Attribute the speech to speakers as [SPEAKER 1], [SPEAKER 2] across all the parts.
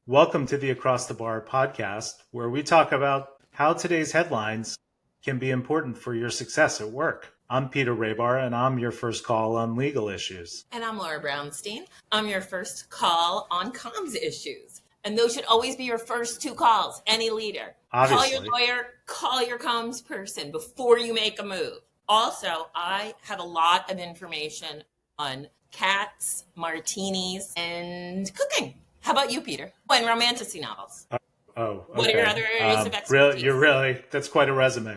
[SPEAKER 1] Welcome to the Across the Bar podcast, where we talk about how today's headlines can be important for your success at work. I'm Peter Raybar, and I'm your first call on legal issues.
[SPEAKER 2] And I'm Laura Brownstein. I'm your first call on comms issues. And those should always be your first two calls, any leader.
[SPEAKER 1] Obviously.
[SPEAKER 2] Call your lawyer, call your comms person before you make a move. Also, I have a lot of information on cats, martinis, and cooking. How about you, Peter? And romantasy novels. What are your other areas of expertise?
[SPEAKER 1] That's quite a resume.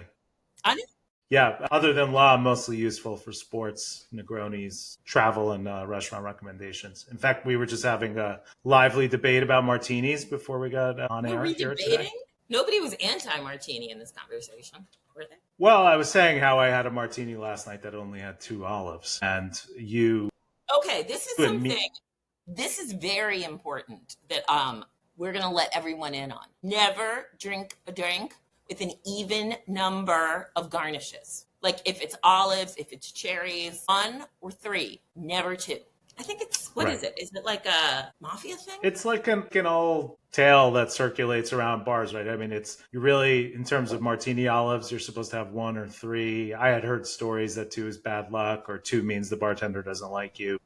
[SPEAKER 2] I know.
[SPEAKER 1] Yeah, other than law, I'm mostly useful for sports, Negronis, travel, and restaurant recommendations. In fact, we were just having a lively debate about martinis before we got on air here today.
[SPEAKER 2] Nobody was anti-martini in this conversation, were they?
[SPEAKER 1] Well, I was saying how I had a martini last night that only had 2 olives, and you...
[SPEAKER 2] Okay, this is something... This is very important that we're going to let everyone in on. Never drink a drink with an even number of garnishes. Like if it's olives, if it's cherries, 1 or 3, never 2. I think it's, what is it? Is it like a mafia thing?
[SPEAKER 1] It's like an old tale that circulates around bars, right? I mean, you really, in terms of martini olives, you're supposed to have 1 or 3. I had heard stories that 2 is bad luck or 2 means the bartender doesn't like you.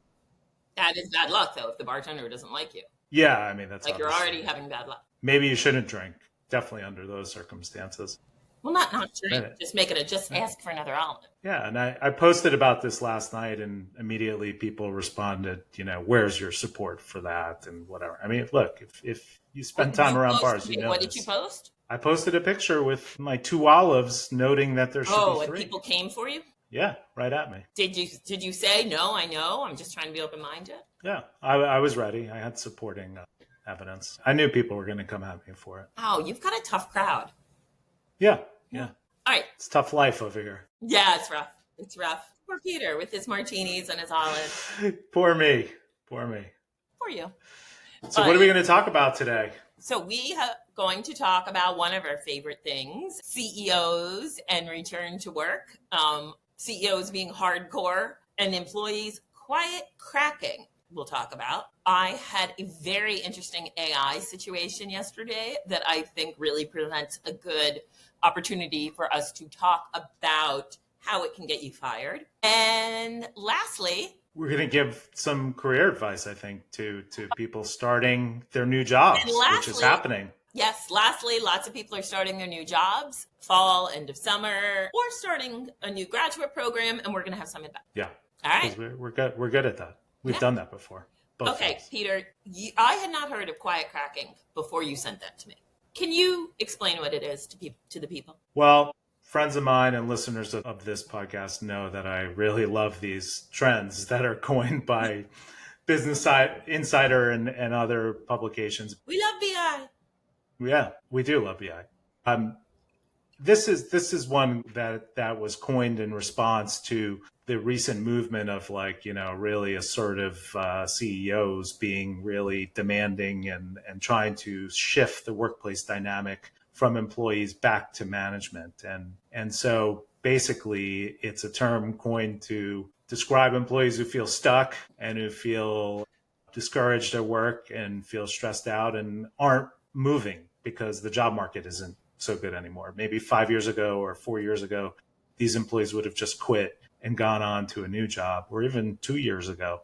[SPEAKER 2] That is bad luck, though, if the bartender doesn't like you.
[SPEAKER 1] Yeah, I mean, that's
[SPEAKER 2] like you're already having bad luck.
[SPEAKER 1] Maybe you shouldn't drink. Definitely under those circumstances.
[SPEAKER 2] Well, not drink. Just ask for another olive.
[SPEAKER 1] Yeah, and I posted about this last night, and immediately people responded, where's your support for that and whatever. I mean, look, if you spend time around bars,
[SPEAKER 2] What did you post?
[SPEAKER 1] I posted a picture with my 2 olives, noting that there should be 3.
[SPEAKER 2] And people came for you?
[SPEAKER 1] Yeah, right at me.
[SPEAKER 2] Did you say, no, I know, I'm just trying to be open-minded?
[SPEAKER 1] Yeah, I was ready. I had supporting evidence. I knew people were going to come at me for it.
[SPEAKER 2] Oh, you've got a tough crowd.
[SPEAKER 1] Yeah.
[SPEAKER 2] All right.
[SPEAKER 1] It's tough life over here.
[SPEAKER 2] Yeah, it's rough. Poor Peter with his martinis and his olives.
[SPEAKER 1] Poor me.
[SPEAKER 2] For you.
[SPEAKER 1] So what are we going to talk about today?
[SPEAKER 2] So we are going to talk about one of our favorite things, CEOs and return to work. CEOs being hardcore and employees quiet cracking, we'll talk about. I had a very interesting AI situation yesterday that I think really presents a good opportunity for us to talk about how it can get you fired. And lastly,
[SPEAKER 1] we're going to give some career advice, I think, to people starting their new jobs, which is happening.
[SPEAKER 2] Yes. Lastly, lots of people are starting their new jobs, fall, end of summer, or starting a new graduate program, and we're going to have some of that.
[SPEAKER 1] Yeah.
[SPEAKER 2] All right.
[SPEAKER 1] We're good at that. We've done that before.
[SPEAKER 2] Okay, Peter, I had not heard of quiet cracking before you sent that to me. Can you explain what it is to the people?
[SPEAKER 1] Well, friends of mine and listeners of this podcast know that I really love these trends that are coined by Business Insider and other publications.
[SPEAKER 2] We love BI.
[SPEAKER 1] Yeah, we do love BI. This is one that was coined in response to the recent movement of really assertive CEOs being really demanding and trying to shift the workplace dynamic from employees back to management. And so basically it's a term coined to describe employees who feel stuck and who feel discouraged at work and feel stressed out and aren't moving because the job market isn't so good anymore. Maybe 5 years ago or 4 years ago, these employees would have just quit and gone on to a new job, or even 2 years ago.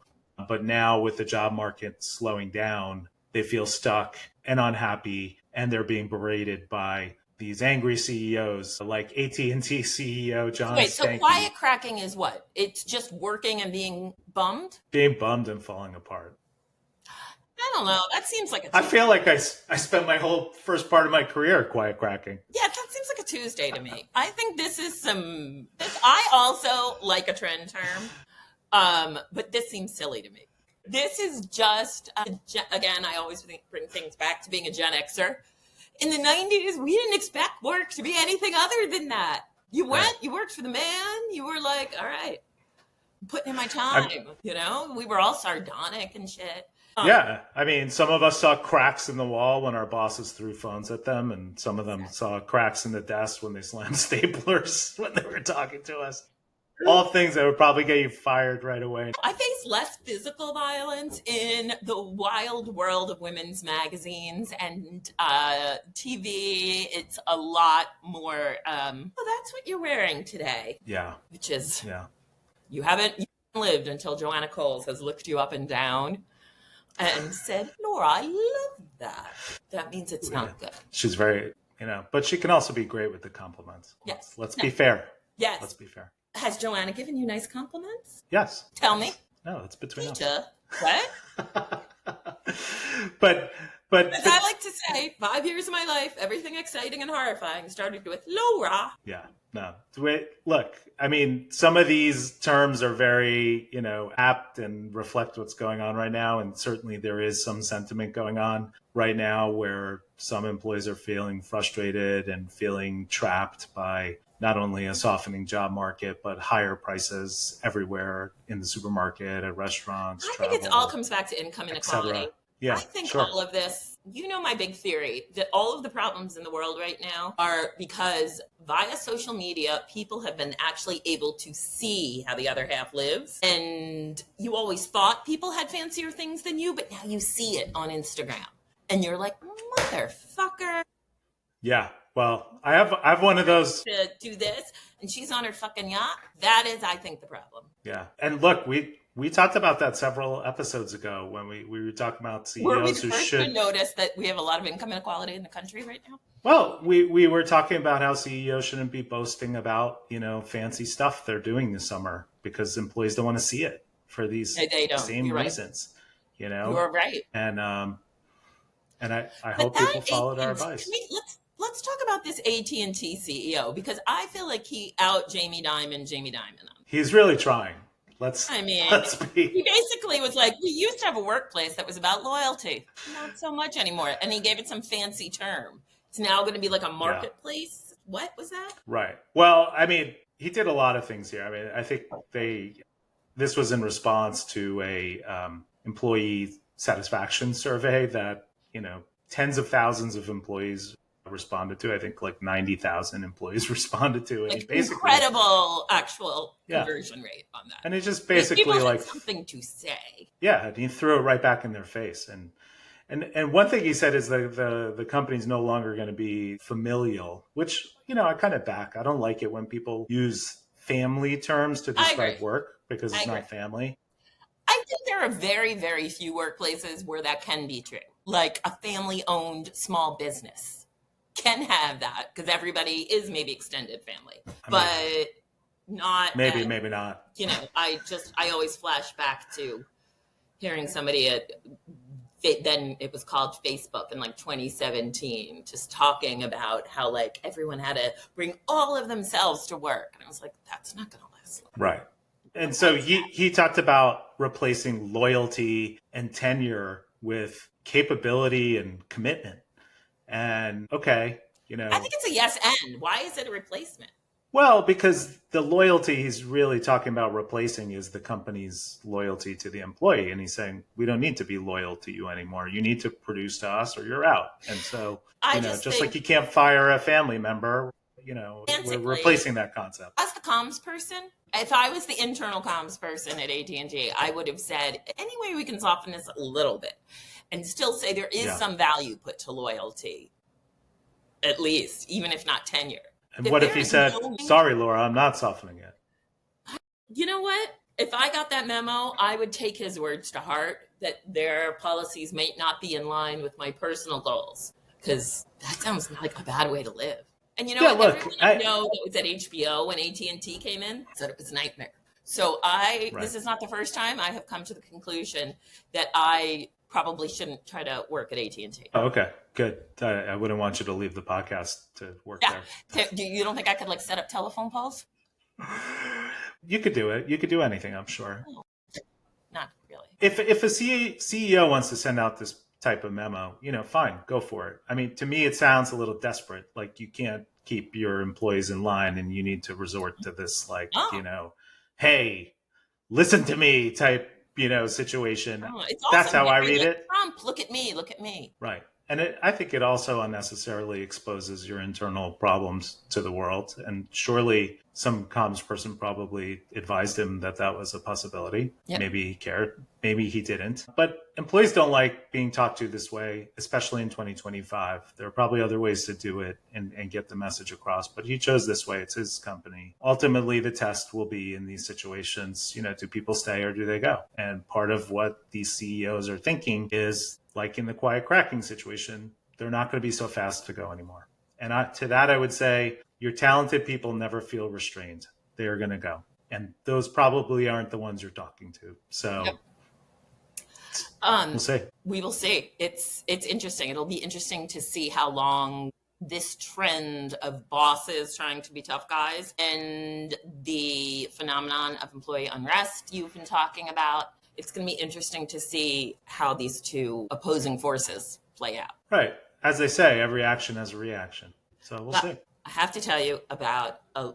[SPEAKER 1] But now with the job market slowing down, they feel stuck and unhappy, and they're being berated by these angry CEOs like AT&T CEO John Stankey.
[SPEAKER 2] So quiet cracking is what? It's just working and being bummed?
[SPEAKER 1] Being bummed and falling apart.
[SPEAKER 2] I don't know. That seems like
[SPEAKER 1] I feel like I spent my whole first part of my career quiet cracking.
[SPEAKER 2] Yeah, that seems like a Tuesday to me. I think this is I also like a trend term, but this seems silly to me. This is just, again, I always bring things back to being a Gen Xer. In the 90s, we didn't expect work to be anything other than that. You worked for the man. You were like, all right, I'm putting in my time. We were all sardonic and shit.
[SPEAKER 1] Yeah. I mean, some of us saw cracks in the wall when our bosses threw phones at them, and some of them saw cracks in the desk when they slammed staplers when they were talking to us. all things that would probably get you fired right away.
[SPEAKER 2] I face less physical violence in the wild world of women's magazines and TV. It's a lot more. Well, that's what you're wearing today.
[SPEAKER 1] Yeah.
[SPEAKER 2] Which is,
[SPEAKER 1] Yeah.
[SPEAKER 2] You haven't lived until Joanna Coles has looked you up and down and said, Laura, I love that. That means it's not good.
[SPEAKER 1] She's very, but she can also be great with the compliments.
[SPEAKER 2] Yes.
[SPEAKER 1] Let's be fair.
[SPEAKER 2] Yes.
[SPEAKER 1] Let's be fair.
[SPEAKER 2] Has Joanna given you nice compliments?
[SPEAKER 1] Yes.
[SPEAKER 2] Tell me.
[SPEAKER 1] No, it's between us.
[SPEAKER 2] Peter, what?
[SPEAKER 1] but
[SPEAKER 2] As I like to say, 5 years of my life, everything exciting and horrifying started with Laura.
[SPEAKER 1] Yeah. No. Look, I mean, some of these terms are very, apt and reflect what's going on right now. And certainly there is some sentiment going on right now where some employees are feeling frustrated and feeling trapped by not only a softening job market, but higher prices everywhere in the supermarket, at restaurants.
[SPEAKER 2] I think it all comes back to income inequality.
[SPEAKER 1] Yeah,
[SPEAKER 2] I think
[SPEAKER 1] sure.
[SPEAKER 2] all of this, my big theory, that all of the problems in the world right now are because via social media, people have been actually able to see how the other half lives. And you always thought people had fancier things than you, but now you see it on Instagram. And you're like, motherfucker.
[SPEAKER 1] Yeah. Well, I have one of those
[SPEAKER 2] to do this, and she's on her fucking yacht. That is, I think, the problem.
[SPEAKER 1] Yeah. And look, we talked about that several episodes ago when we were talking about CEOs
[SPEAKER 2] were we the
[SPEAKER 1] who
[SPEAKER 2] first
[SPEAKER 1] should
[SPEAKER 2] to notice that we have a lot of income inequality in the country right now?
[SPEAKER 1] Well, we were talking about how CEOs shouldn't be boasting about, fancy stuff they're doing this summer because employees don't want to see it for these same reasons,
[SPEAKER 2] You're right.
[SPEAKER 1] And I hope people followed our advice.
[SPEAKER 2] Let's talk about this AT&T CEO because I feel like he out Jamie Dimon him.
[SPEAKER 1] He's really trying. He
[SPEAKER 2] basically was like, we used to have a workplace that was about loyalty. Not so much anymore. And he gave it some fancy term. It's now going to be like a marketplace. Yeah. What was that?
[SPEAKER 1] Right. Well, I mean, he did a lot of things here. I mean, I think this was in response to a employee satisfaction survey that, tens of thousands of employees responded to. I think like 90,000 employees responded to it.
[SPEAKER 2] Like incredible actual conversion rate on that.
[SPEAKER 1] And it just basically
[SPEAKER 2] like something to say.
[SPEAKER 1] Yeah, and he threw it right back in their face. And one thing he said is that the company's no longer going to be familial, which, I kind of back. I don't like it when people use family terms to describe work because it's not family.
[SPEAKER 2] I think there are very, very few workplaces where that can be true. Like a family-owned small business can have that because everybody is maybe extended family, but not
[SPEAKER 1] maybe not.
[SPEAKER 2] I always flash back to hearing somebody then it was called Facebook in like 2017, just talking about how like everyone had to bring all of themselves to work, and I was like, that's not going to last long.
[SPEAKER 1] Right. And so he talked about replacing loyalty and tenure with capability and commitment. And okay,
[SPEAKER 2] I think it's a yes and. Why is it a replacement?
[SPEAKER 1] Well, because the loyalty he's really talking about replacing is the company's loyalty to the employee. And he's saying, we don't need to be loyal to you anymore. You need to produce to us or you're out. And so, just like you can't fire a family member, we're replacing that concept.
[SPEAKER 2] As the comms person, if I was the internal comms person at AT&T, I would have said, any way we can soften this a little bit and still say there is some value put to loyalty, at least, even if not tenure.
[SPEAKER 1] And what if he said, sorry, Laura, I'm not softening it?
[SPEAKER 2] You know what? If I got that memo, I would take his words to heart that their policies might not be in line with my personal goals, because that sounds like a bad way to live. And everyone I know that was at HBO when AT&T came in said it was a nightmare. So this is not the first time I have come to the conclusion that I probably shouldn't try to work at AT&T.
[SPEAKER 1] Oh, okay, good. I wouldn't want you to leave the podcast to work there.
[SPEAKER 2] You don't think I could set up telephone polls?
[SPEAKER 1] You could do it. You could do anything, I'm sure.
[SPEAKER 2] Oh, not really.
[SPEAKER 1] If a CEO wants to send out this type of memo, fine, go for it. I mean, to me, it sounds a little desperate. Like you can't keep your employees in line and you need to resort to this, hey, listen to me type, situation.
[SPEAKER 2] It's
[SPEAKER 1] That's how I read it.
[SPEAKER 2] Trump, look at me.
[SPEAKER 1] Right. And I think it also unnecessarily exposes your internal problems to the world. And surely some comms person probably advised him that that was a possibility.
[SPEAKER 2] Yep.
[SPEAKER 1] Maybe he cared, maybe he didn't. But employees don't like being talked to this way, especially in 2025. There are probably other ways to do it and get the message across. But he chose this way. It's his company. Ultimately, the test will be in these situations, do people stay or do they go? And part of what these CEOs are thinking is, like in the quiet cracking situation, they're not going to be so fast to go anymore. And to that, I would say your talented people never feel restrained. They are going to go. And those probably aren't the ones you're talking to. So we'll see.
[SPEAKER 2] We will see. It's interesting. It'll be interesting to see how long this trend of bosses trying to be tough guys and the phenomenon of employee unrest you've been talking about. It's going to be interesting to see how these two opposing forces play out.
[SPEAKER 1] Right. As they say, every action has a reaction. So we'll see.
[SPEAKER 2] I have to tell you about a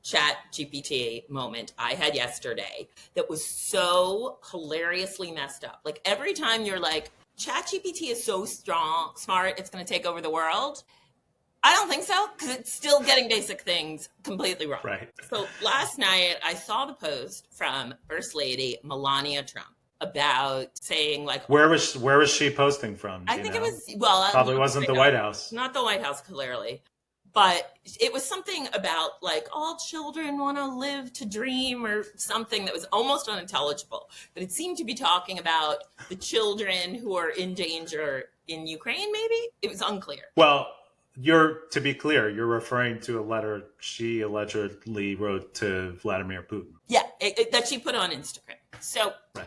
[SPEAKER 2] Chat GPT moment I had yesterday that was so hilariously messed up. Like every time you're like, Chat GPT is so smart, it's going to take over the world. I don't think so, because it's still getting basic things completely wrong.
[SPEAKER 1] Right.
[SPEAKER 2] So last night, I saw the post from First Lady Melania Trump about saying, like,
[SPEAKER 1] where was she posting from?
[SPEAKER 2] I think it was,
[SPEAKER 1] probably wasn't the White House.
[SPEAKER 2] Not the White House, clearly. But it was something about, like, all children want to live to dream or something that was almost unintelligible. But it seemed to be talking about the children who are in danger in Ukraine, maybe? It was unclear.
[SPEAKER 1] Well, to be clear, you're referring to a letter she allegedly wrote to Vladimir Putin.
[SPEAKER 2] Yeah, that she put on Instagram. So,
[SPEAKER 1] right.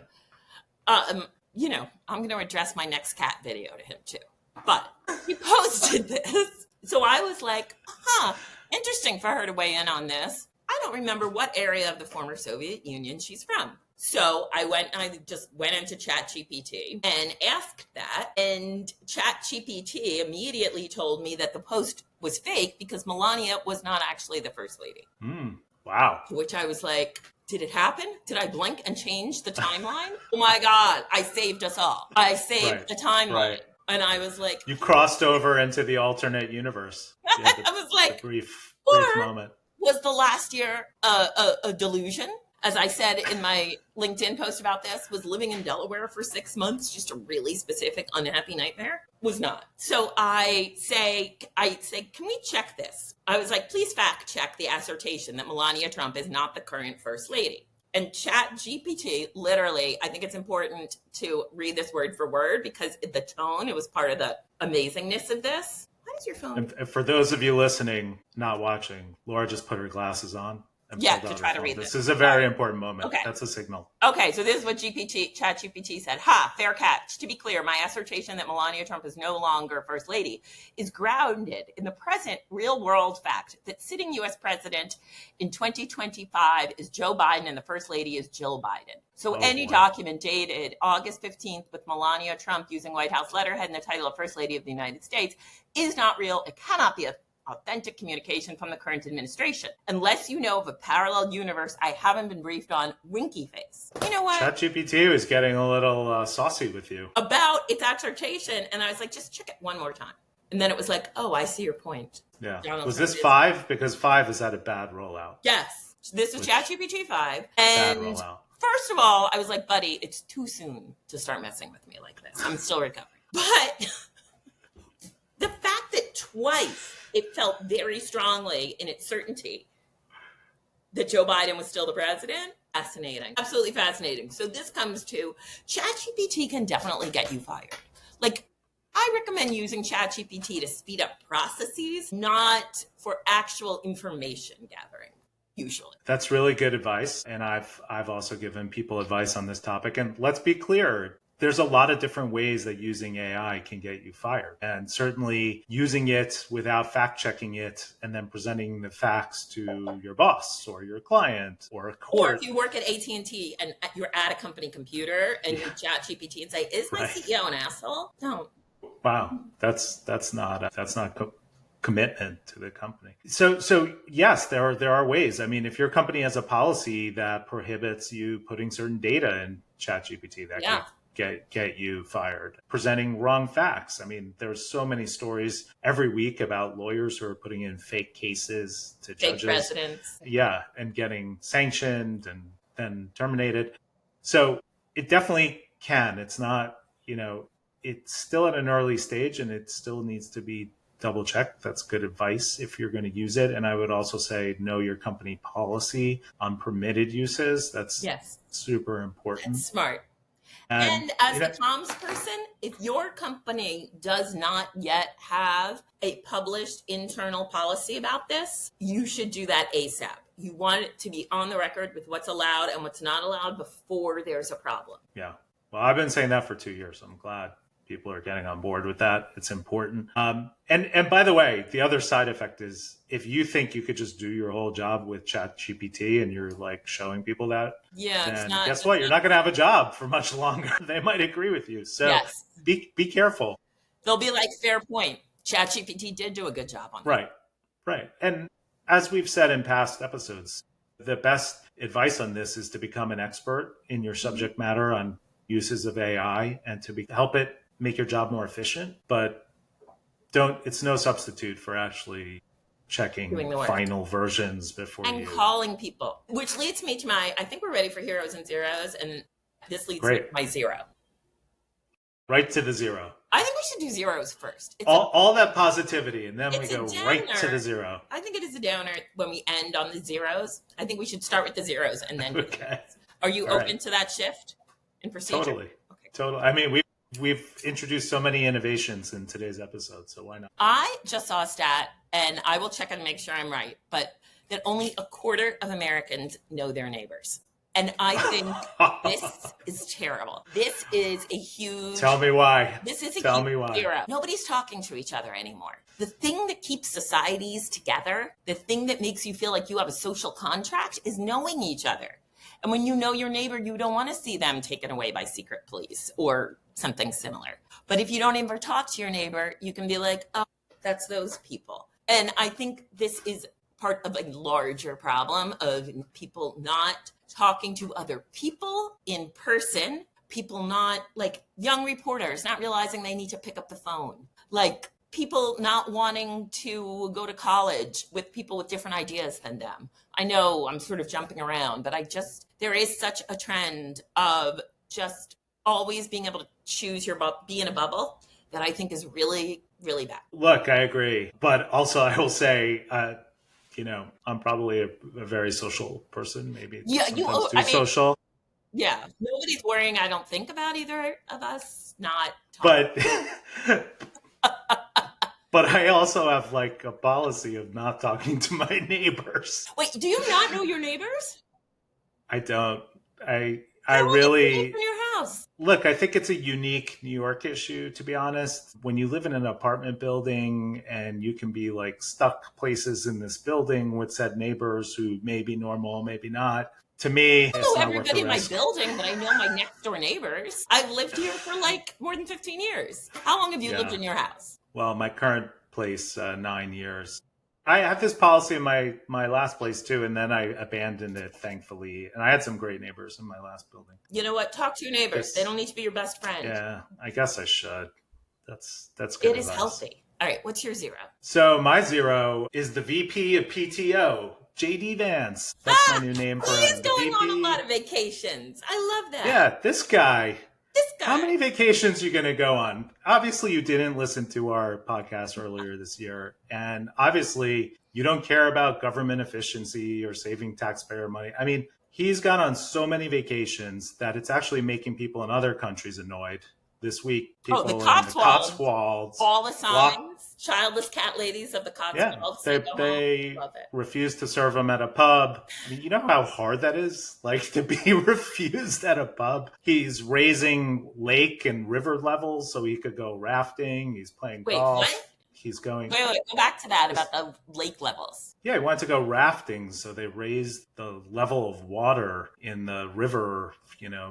[SPEAKER 2] I'm going to address my next cat video to him too. But he posted this. So I was like, interesting for her to weigh in on this. I don't remember what area of the former Soviet Union she's from. So I just went into ChatGPT and asked that, and ChatGPT immediately told me that the post was fake because Melania was not actually the first lady.
[SPEAKER 1] Wow.
[SPEAKER 2] To which I was like, did it happen? Did I blink and change the timeline? Oh my God, I saved us all. I saved the timeline. Right. And I was like,
[SPEAKER 1] you crossed over into the alternate universe.
[SPEAKER 2] I was like,
[SPEAKER 1] brief moment.
[SPEAKER 2] Was the last year a delusion? As I said in my LinkedIn post about this, was living in Delaware for 6 months just a really specific unhappy nightmare? Was not. So I say, can we check this? I was like, please fact check the assertion that Melania Trump is not the current first lady. And ChatGPT, literally, I think it's important to read this word for word because the tone, it was part of the amazingness of this. What is your phone?
[SPEAKER 1] And for those of you listening, not watching, Laura just put her glasses on.
[SPEAKER 2] Yeah, to try to read
[SPEAKER 1] this. This is a very important moment. Okay. That's a signal.
[SPEAKER 2] Okay, so this is what ChatGPT said. Fair catch. To be clear, my assertion that Melania Trump is no longer First Lady is grounded in the present real-world fact that sitting U.S. president in 2025 is Joe Biden and the First Lady is Jill Biden. So document dated August 15th with Melania Trump using White House letterhead and the title of First Lady of the United States is not real. It cannot be authentic communication from the current administration. Unless you know of a parallel universe I haven't been briefed on, winky face. You know what?
[SPEAKER 1] ChatGPT is getting a little saucy with you.
[SPEAKER 2] About its assertion, and I was like, just check it one more time. And then it was like, oh, I see your point.
[SPEAKER 1] Yeah. Was this 5? Because 5 is at a bad rollout.
[SPEAKER 2] Yes. This is ChatGPT 5. And bad rollout. First of all, I was like, buddy, it's too soon to start messing with me like this. I'm still recovering. But the fact that twice it felt very strongly in its certainty that Joe Biden was still the president, fascinating. Absolutely fascinating. So this comes to ChatGPT can definitely get you fired. Like, I recommend using ChatGPT to speed up processes, not for actual information gathering. Usually.
[SPEAKER 1] That's really good advice. And I've also given people advice on this topic. And let's be clear, there's a lot of different ways that using AI can get you fired. And certainly using it without fact checking it and then presenting the facts to your boss or your client or a court.
[SPEAKER 2] Or if you work at AT&T and you're at a company computer and you chat GPT and say, is my CEO an asshole? Don't.
[SPEAKER 1] Wow. That's not commitment to the company. So yes, there are ways. I mean, if your company has a policy that prohibits you putting certain data in ChatGPT, that get you fired. Presenting wrong facts. I mean, there's so many stories every week about lawyers who are putting in fake cases to
[SPEAKER 2] Fake
[SPEAKER 1] judges.
[SPEAKER 2] presidents.
[SPEAKER 1] Yeah, and getting sanctioned and then terminated. So it definitely can. It's not, it's still at an early stage and it still needs to be double checked. That's good advice if you're going to use it. And I would also say know your company policy on permitted uses. That's super important.
[SPEAKER 2] That's smart. And as the comms person, if your company does not yet have a published internal policy about this, you should do that ASAP. You want it to be on the record with what's allowed and what's not allowed before there's a problem.
[SPEAKER 1] Yeah. Well, I've been saying that for 2 years. I'm glad people are getting on board with that. It's important. And by the way, the other side effect is if you think you could just do your whole job with ChatGPT and you're like showing people that, then guess what? You're not going to have a job for much longer. They might agree with you. So be careful.
[SPEAKER 2] They'll be like, fair point. ChatGPT did do a good job on that.
[SPEAKER 1] Right. And as we've said in past episodes, the best advice on this is to become an expert in your subject matter on uses of AI and to help it make your job more efficient, but it's no substitute for actually checking final versions before
[SPEAKER 2] calling people, which leads me to I think we're ready for heroes and zeros. And this leads me to my zero.
[SPEAKER 1] Right to the zero.
[SPEAKER 2] I think we should do zeros first.
[SPEAKER 1] All that positivity, and then we go right to the zero.
[SPEAKER 2] I think it is a downer when we end on the zeros. I think we should start with the zeros and then. Okay. Are you open to that shift in procedure?
[SPEAKER 1] Totally. Okay. Totally. I mean, we've introduced so many innovations in today's episode, so why not? I
[SPEAKER 2] just saw a stat, and I will check and make sure I'm right, but that only a quarter of Americans know their neighbors. And I think this is terrible. This is a huge...
[SPEAKER 1] Tell me why.
[SPEAKER 2] This is a huge zero. Nobody's talking to each other anymore. The thing that keeps societies together, the thing that makes you feel like you have a social contract is knowing each other. And when you know your neighbor, you don't want to see them taken away by secret police or something similar. But if you don't ever talk to your neighbor, you can be like, oh, that's those people. And I think this is part of a larger problem of people not talking to other people in person, people not like young reporters not realizing they need to pick up the phone, like people not wanting to go to college with people with different ideas than them. I know I'm sort of jumping around, but there is such a trend of just always being able to choose be in a bubble that I think is really, really bad.
[SPEAKER 1] Look, I agree. But also I will say, I'm probably a very social person, maybe social.
[SPEAKER 2] Yeah. Nobody's worrying, I don't think, about either of us not
[SPEAKER 1] talking. But I also have like a policy of not talking to my neighbors.
[SPEAKER 2] Wait, do you not know your neighbors?
[SPEAKER 1] I don't. I really...
[SPEAKER 2] in your house?
[SPEAKER 1] Look, I think it's a unique New York issue, to be honest. When you live in an apartment building and you can be like stuck places in this building with said neighbors who may be normal, maybe not. To me,
[SPEAKER 2] I don't know everybody in my building, but I know my next door neighbors. I've lived here for like more than 15 years. How long have you lived in your house?
[SPEAKER 1] Well, my current place, 9 years. I had this policy in my last place too, and then I abandoned it, thankfully. And I had some great neighbors in my last building.
[SPEAKER 2] You know what? Talk to your neighbors. They don't need to be your best friend.
[SPEAKER 1] Yeah, I guess I should. That's good.
[SPEAKER 2] It is healthy. All right, what's your zero?
[SPEAKER 1] So my zero is the VP of PTO, JD Vance. That's my new name for him.
[SPEAKER 2] He's going on a lot of vacations. I love that.
[SPEAKER 1] Yeah, this guy. How many vacations are you going to go on? Obviously, you didn't listen to our podcast earlier this year. And obviously, you don't care about government efficiency or saving taxpayer money. I mean, he's gone on so many vacations that it's actually making people in other countries annoyed. This week, people
[SPEAKER 2] the
[SPEAKER 1] in the Cotswolds.
[SPEAKER 2] All the signs. Childless cat ladies of the Cotswolds.
[SPEAKER 1] Yeah, they refused to serve him at a pub. I mean, you know how hard that is? Like, to be refused at a pub. He's raising lake and river levels so he could go rafting. He's playing golf.
[SPEAKER 2] What?
[SPEAKER 1] He's going...
[SPEAKER 2] Wait, go back to that about the lake levels.
[SPEAKER 1] Yeah, he wanted to go rafting, so they raised the level of water in the river,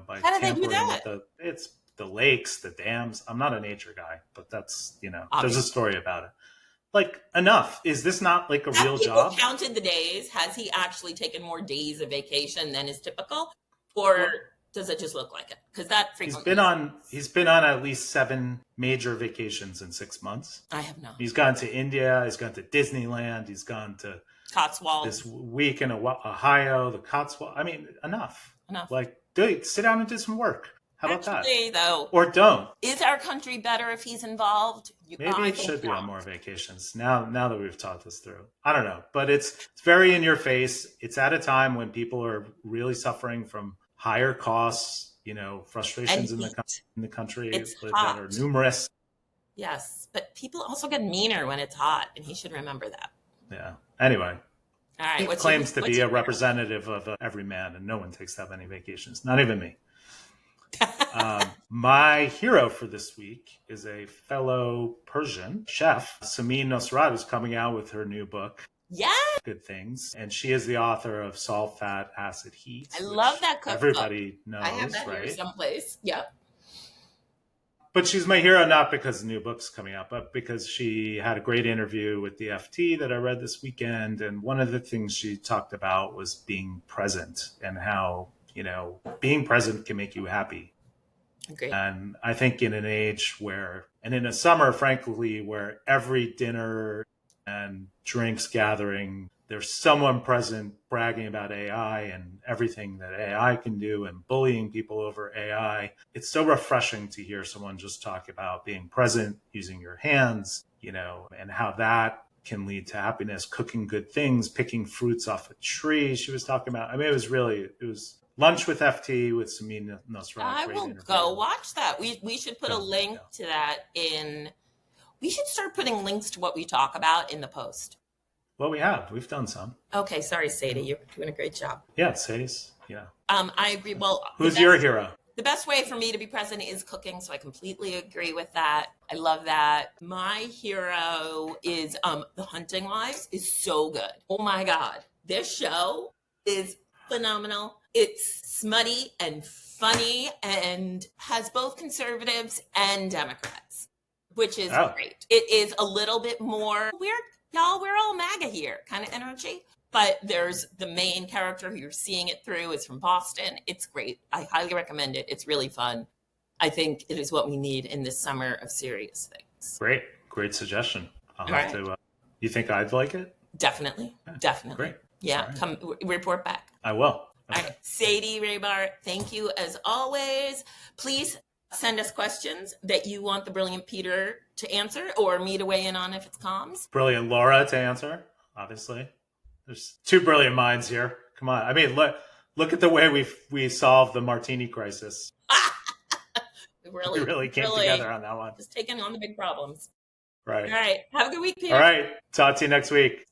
[SPEAKER 1] by
[SPEAKER 2] How did they do that?
[SPEAKER 1] It's the lakes, the dams. I'm not a nature guy, but that's, there's a story about it. Like, enough. Is this not like a real job?
[SPEAKER 2] People counted the days. Has he actually taken more days of vacation than is typical? Or does it just look like it? Because that
[SPEAKER 1] He's
[SPEAKER 2] frequently.
[SPEAKER 1] been on at least 7 major vacations in 6 months.
[SPEAKER 2] I have not.
[SPEAKER 1] He's gone to India. He's gone to Disneyland. He's gone to
[SPEAKER 2] Cotswolds.
[SPEAKER 1] this week in Ohio, the Cotswold. I mean, enough.
[SPEAKER 2] Enough.
[SPEAKER 1] Like, dude, sit down and do some work. How about
[SPEAKER 2] Actually,
[SPEAKER 1] that?
[SPEAKER 2] though,
[SPEAKER 1] Or don't.
[SPEAKER 2] is our country better if he's involved?
[SPEAKER 1] Maybe
[SPEAKER 2] I
[SPEAKER 1] it
[SPEAKER 2] think
[SPEAKER 1] should be
[SPEAKER 2] not.
[SPEAKER 1] on more vacations. Now that we've talked this through, I don't know, but it's very in your face. It's at a time when people are really suffering from higher costs. Frustrations
[SPEAKER 2] And
[SPEAKER 1] in
[SPEAKER 2] heat.
[SPEAKER 1] the country
[SPEAKER 2] It's
[SPEAKER 1] that
[SPEAKER 2] hot.
[SPEAKER 1] are numerous.
[SPEAKER 2] Yes, but people also get meaner when it's hot, and he should remember that.
[SPEAKER 1] Yeah. Anyway,
[SPEAKER 2] All right.
[SPEAKER 1] he claims to be a representative of every man, and no one takes that many vacations, not even me. My hero for this week is a fellow Persian chef, Samin Nosrat, who's coming out with her new book,
[SPEAKER 2] Yeah,
[SPEAKER 1] Good Things, and she is the author of Salt, Fat, Acid, Heat.
[SPEAKER 2] I love that cookbook.
[SPEAKER 1] Everybody knows,
[SPEAKER 2] I have that
[SPEAKER 1] right?
[SPEAKER 2] here someplace. Yep.
[SPEAKER 1] But she's my hero not because the new book's coming out, but because she had a great interview with the FT that I read this weekend. And one of the things she talked about was being present and how, being present can make you happy.
[SPEAKER 2] Agreed.
[SPEAKER 1] And I think in an age and in a summer, frankly, where every dinner and drinks gathering, there's someone present bragging about AI and everything that AI can do and bullying people over AI. It's so refreshing to hear someone just talk about being present, using your hands, and how that can lead to happiness, cooking good things, picking fruits off a tree. She was talking about, it was Lunch with FT with Samin Nosrat.
[SPEAKER 2] I will go watch that. We should put a link to that in. We should start putting links to what we talk about in the post.
[SPEAKER 1] Well, we've done some.
[SPEAKER 2] Okay, sorry, Sadie, you're doing a great job.
[SPEAKER 1] Yeah, Sadie's. Yeah.
[SPEAKER 2] I agree. Well,
[SPEAKER 1] who's your hero?
[SPEAKER 2] The best way for me to be present is cooking, so I completely agree with that. I love that. My hero is The Hunting Wives is so good. Oh my God, this show is phenomenal. It's smutty and funny and has both conservatives and Democrats, which is great. It is a little bit more weird. Y'all, we're all MAGA here kind of energy. But there's the main character who you're seeing it through is from Boston. It's great. I highly recommend it. It's really fun. I think it is what we need in this summer of serious things.
[SPEAKER 1] Great suggestion. I'll have to. You think I'd like it?
[SPEAKER 2] Definitely. Great. Yeah, right. Come report back.
[SPEAKER 1] I will.
[SPEAKER 2] Okay. All right. Sadie Raybar, thank you as always. Please send us questions that you want the brilliant Peter to answer or me to weigh in on if it's comms.
[SPEAKER 1] Brilliant Laura to answer, obviously. There's 2 brilliant minds here. Come on. I mean, look at the way we solved the martini crisis. We really came together on that one.
[SPEAKER 2] Just taking on the big problems.
[SPEAKER 1] Right.
[SPEAKER 2] All right. Have a good week, Peter.
[SPEAKER 1] All right. Talk to you next week.